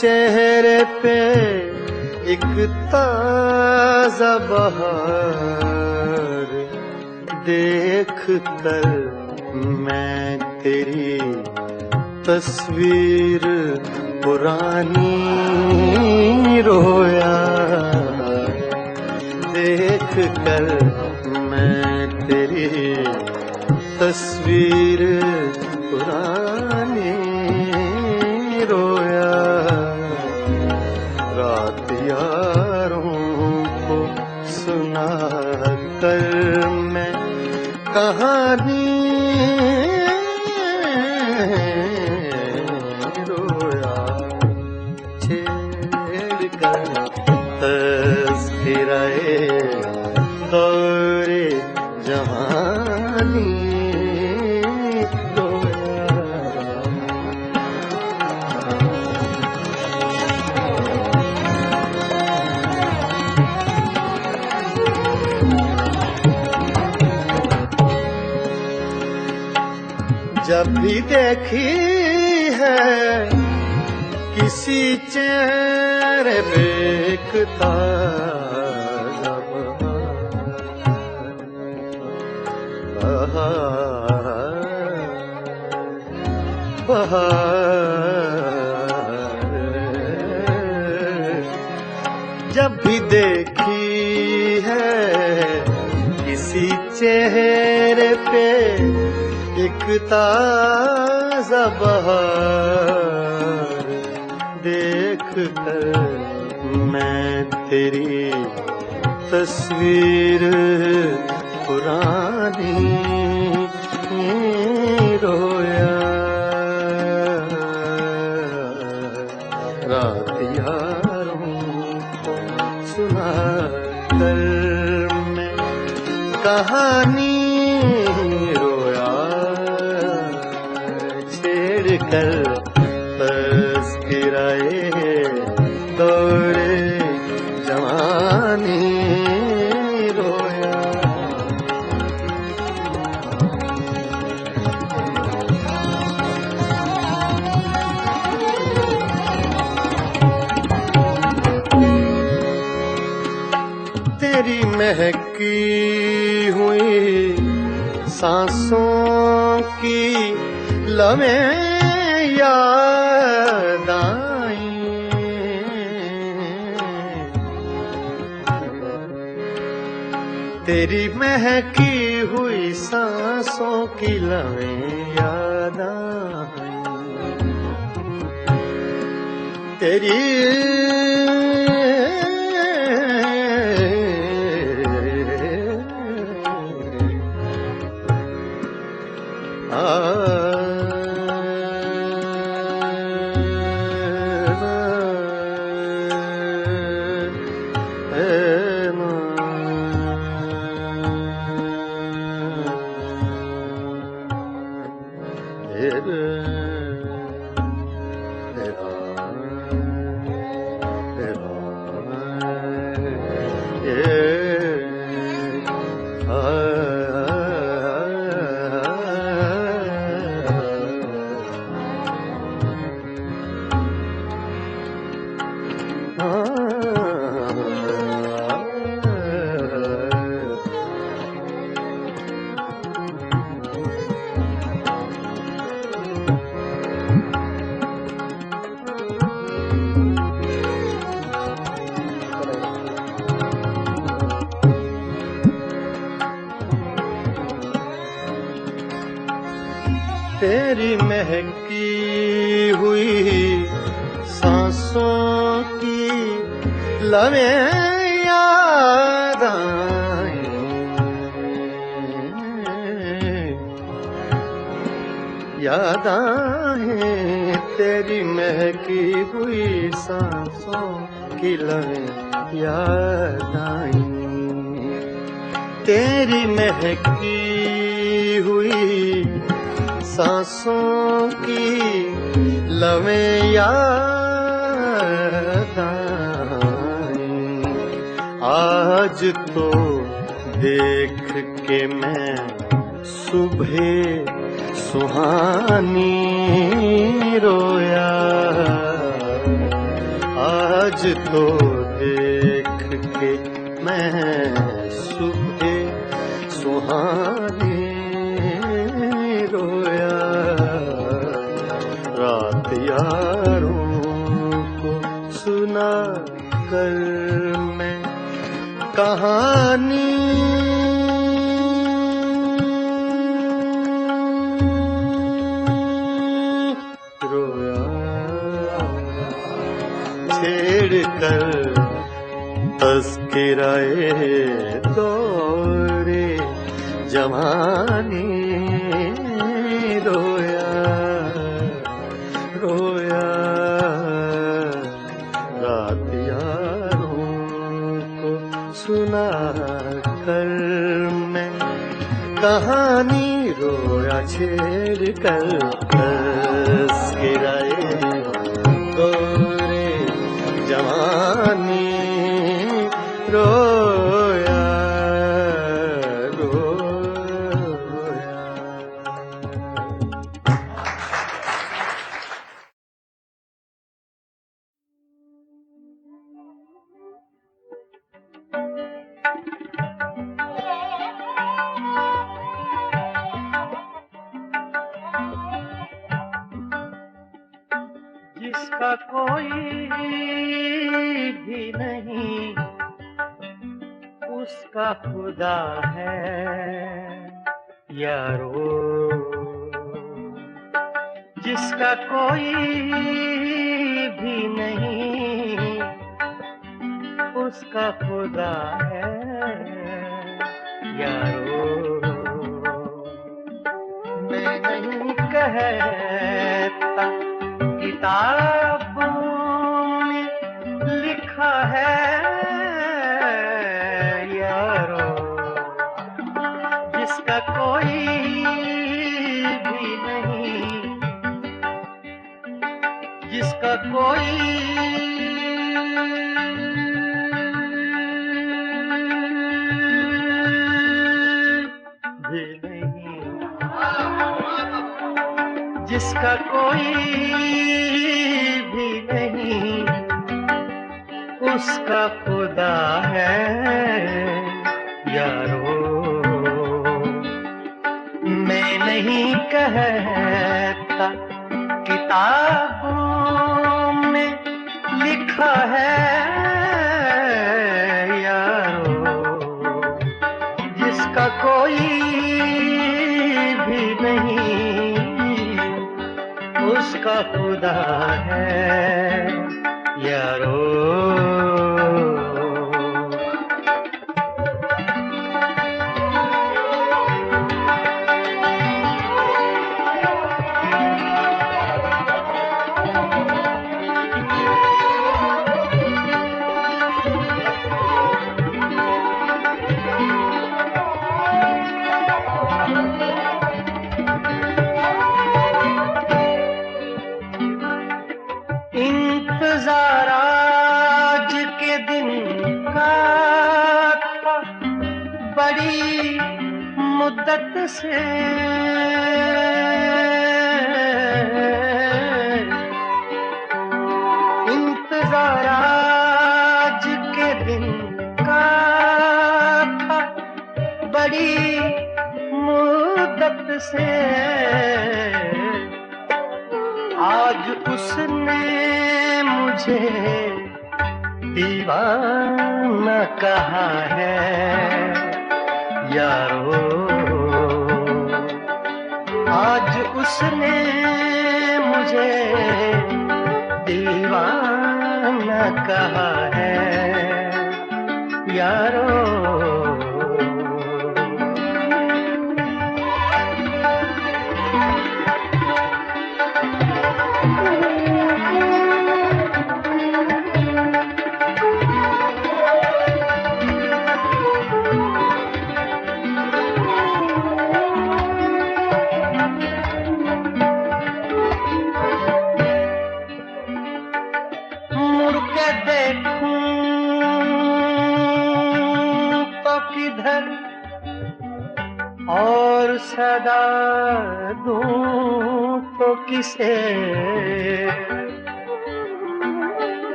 चेहरे पे एक ताजा बहार, देख कर मैं तेरी तस्वीर पुरानी रोया, देख कर मैं तेरी तस्वीर पुरानी रोया। रात यारों को सुना कर मैं कहानी रोया, छेड़ कर तज़किराए दौरे जवानी जब भी देखी है किसी चेहरे पे एक ताजा बहार, जब भी देखी है किसी चेहरे पे एक ताजा बहार, देख कर मैं तेरी तस्वीर पुरानी रोया। रात यारों को सुना कर मैं कहानी कर तज़किराए दौरे जवानी रोया। तेरी महकी हुई सांसों की लम्हें याद आई, तेरी महकी हुई सांसों की लम्हें याद आई, तेरी तेरी महकी हुई सांसों की लम्हें याद आई, याद आए तेरी महकी हुई सांसों की लवें याद आई तेरी महकी हुई सांसों की लवें याद आई आज तो देख के मैं सुबह सुहानी रोया आज तो देख के मैं सुबह सुहानी रोया रात यारों को सुना कर मैं कहानी कर तस्किराए दौरे जवानी रोया रोया रात यारों को सुना कर मैं कहानी रोया छेड़ कर तस्किराए दौरे जवानी रोया रोया जिसका कोई भी नहीं उसका खुदा है यारो जिसका कोई भी नहीं उसका खुदा है यारो मैं नहीं कहता किताबों में लिखा है यारो जिसका कोई भी नहीं जिसका कोई भी नहीं जिसका कोई भी नहीं उसका खुदा है यारो मैं नहीं कहता किताबों में लिखा है यारो जिसका कोई भी नहीं उसका खुदा है यारो इंतजार आज के दिन का था बड़ी मुद्दत से इंतजार आज के दिन का था बड़ी मुद्दत से आज उसने मुझे दीवाना कहा है यारो आज उसने मुझे दीवाना कहा है यारो सदा दूं तो किसे,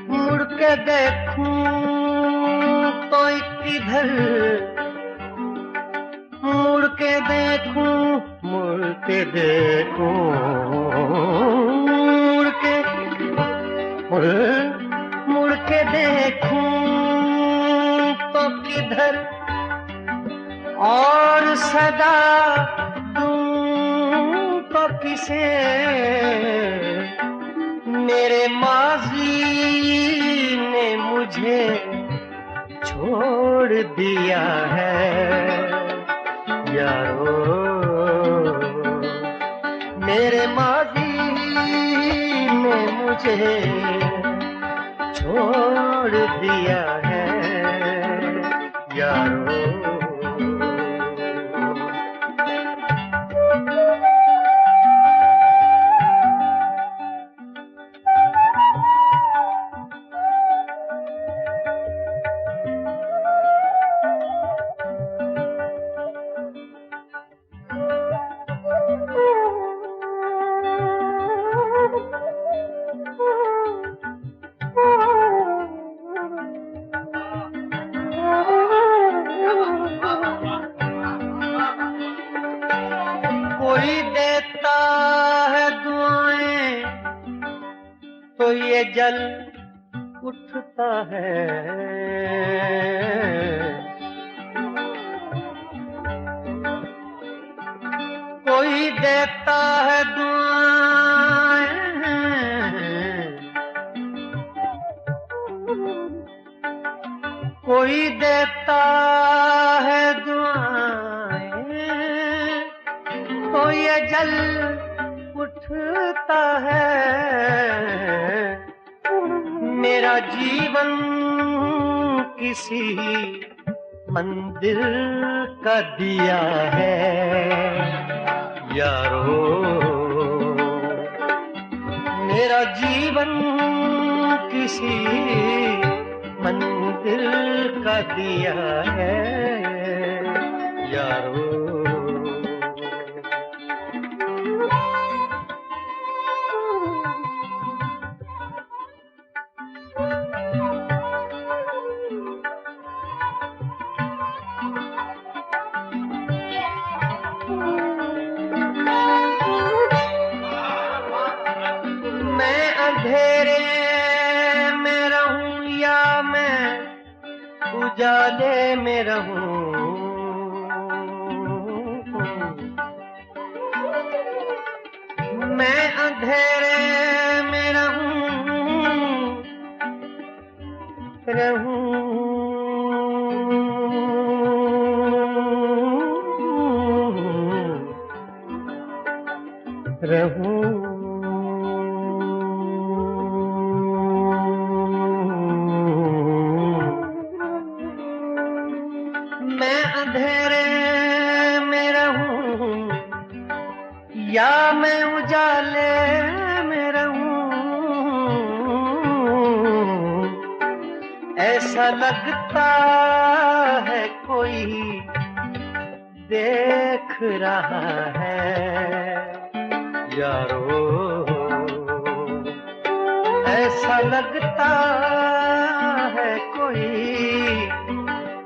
मुड़ के देखूं तो किधर, मुड़ के देखूं, मुड़ के देखूं, मुड़ के देखूं तो किधर, और सदा दूं तो किसे। मेरे माजी ने मुझे छोड़ दिया है यारो, मेरे माजी ने मुझे छोड़ दिया है यारो। कोई देता है दुआएं तो ये जल उठता है, कोई देता है दुआएं कोई देता है दुआएं तो ये जल उठता है। मेरा जीवन किसी मंदिर का दिया है यारो, मेरा जीवन किसी मंदिर का दिया है यारो। मैं अंधेरे में रहूं या मैं उजाले में रहूं, मैं अंधेरे में रहूं मैं अंधेरे में रहूं या मैं उजाले में रहूं, ऐसा लगता है कोई देख रहा है यारो, ऐसा लगता है कोई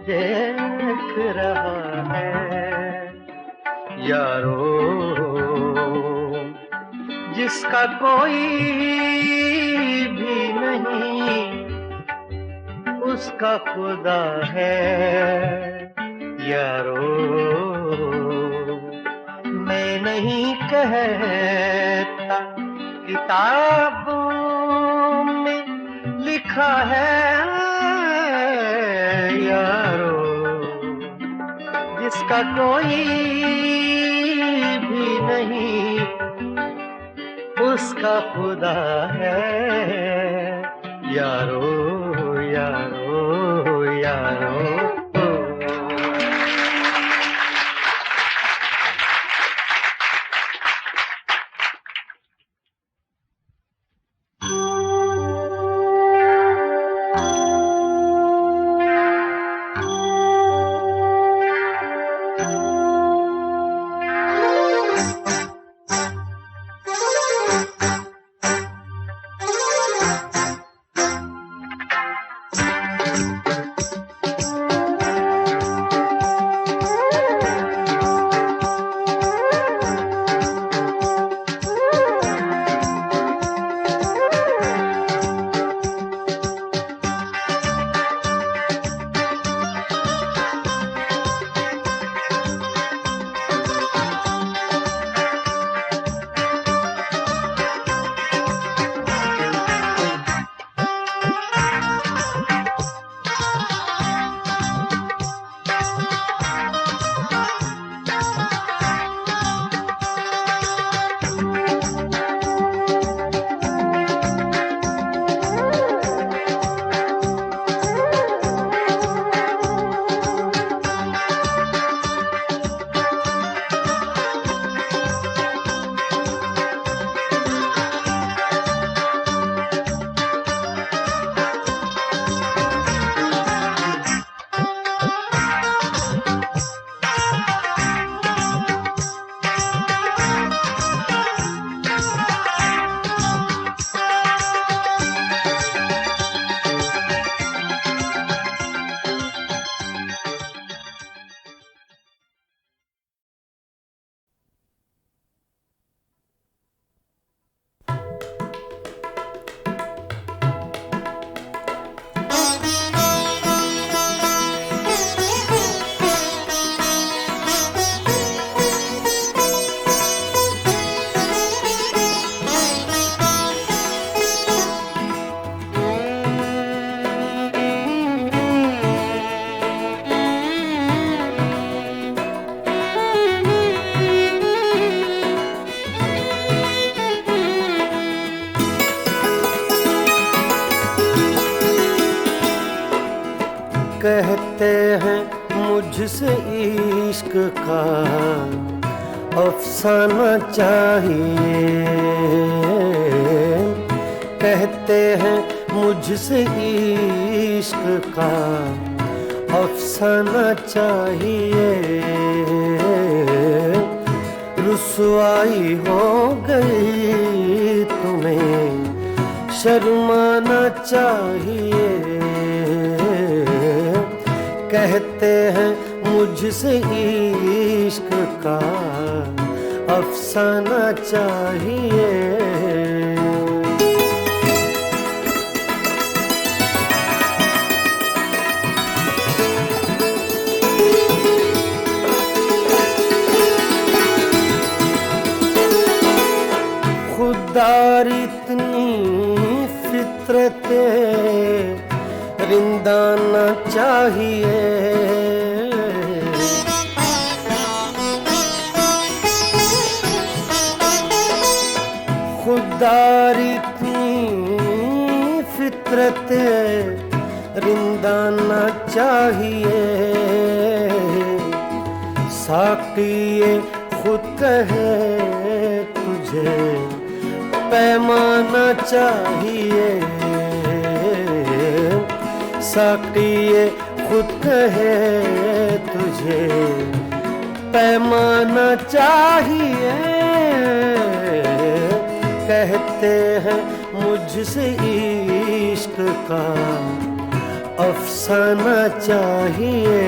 देख रहा है यारो, जिसका कोई भी नहीं उसका खुदा है यारो। मैं नहीं कहता किताबों में लिखा है यारो, जिसका कोई भी नहीं उसका खुदा है यारो यारो यारो। कहते हैं मुझसे इश्क का अफसाना चाहिए, कहते हैं मुझसे इश्क का अफसाना चाहिए। रुसवाई हो गई तुम्हें शर्माना चाहिए, कहते हैं मुझसे इश्क का अफसाना चाहिए। खुदार इतनी फितरते रिंदाना चाहिए, खुदार इतनी फितरते रिंदाना चाहिए। साक़ी खुद कहे तुझे पैमाना चाहिए, साक़ी खुद कहे तुझे पैमाना चाहिए। कहते हैं मुझसे इश्क का अफसाना चाहिए।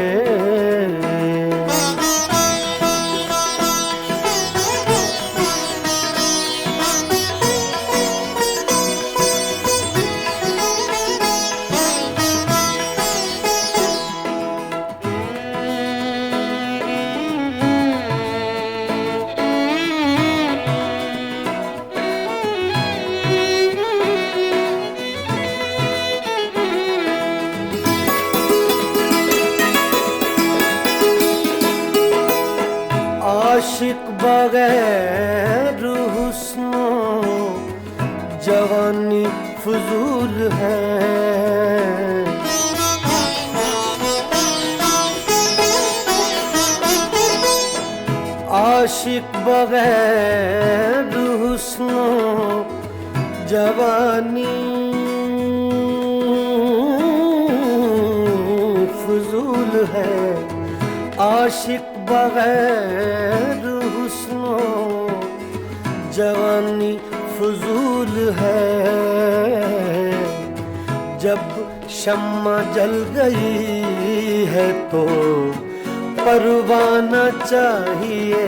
आशिक बगैर हुस्नो जवानी फजूल है, आशिक बगैर हुस्नो जवानी फजूल है, आशिक बगैर हुस्नो जवानी फजूल है। जब शम्मा जल गई है तो परवाना चाहिए,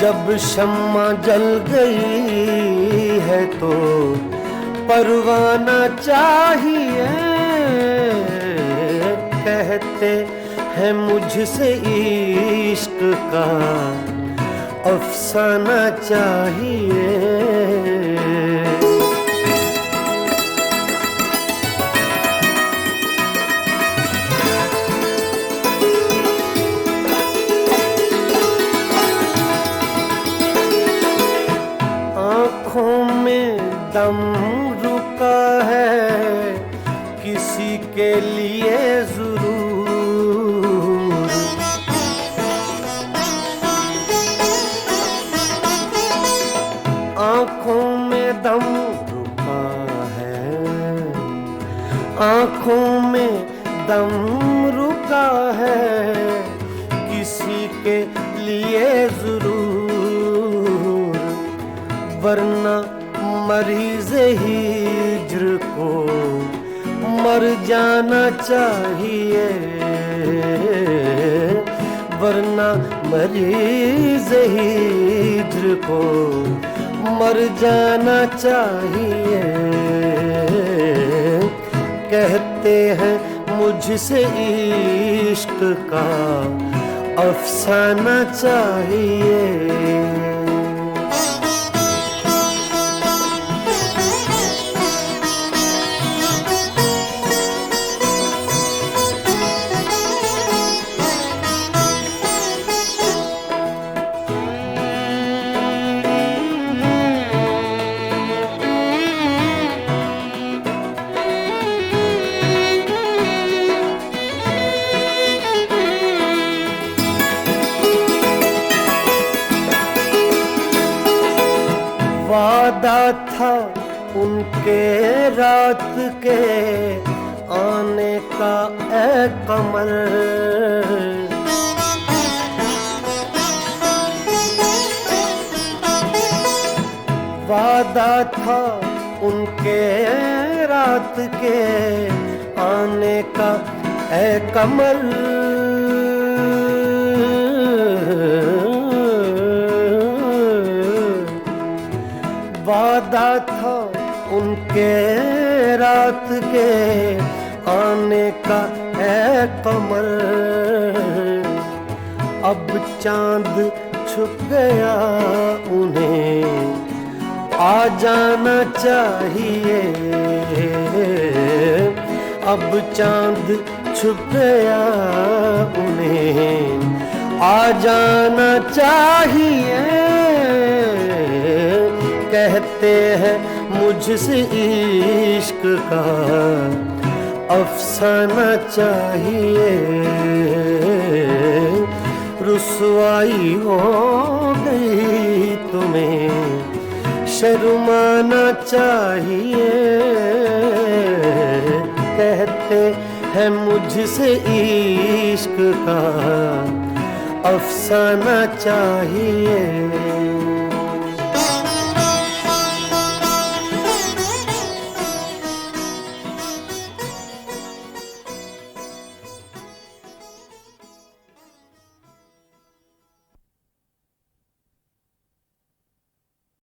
जब शम्मा जल गई है तो परवाना चाहिए। कहते हैं मुझसे इश्क का अफसाना चाहिए। आँखों में दम रुका है किसी के लिए जरूर, आँखों में दम रुका है, आँखों में दम रुका है किसी के लिए जरूर, वरना मरीज़ हिज्र को मर जाना चाहिए, वरना मरीज़ हिज्र को मर जाना चाहिए। कहते हैं मुझसे इश्क का अफसाना चाहिए। वादा था उनके रात के आने का ए कमर। वादा था उनके रात के आने का ए कमर। वादा था उनके रात के आने का ए कमर। अब चांद छुप गया उन्हें आ जाना चाहिए। अब चांद छुप गया उन्हें आ जाना चाहिए। कहते हैं मुझसे इश्क का अफसाना चाहिए। रुसवाई हो गई तुम्हें शर्माना चाहिए। कहते हैं मुझसे इश्क का अफसाना चाहिए।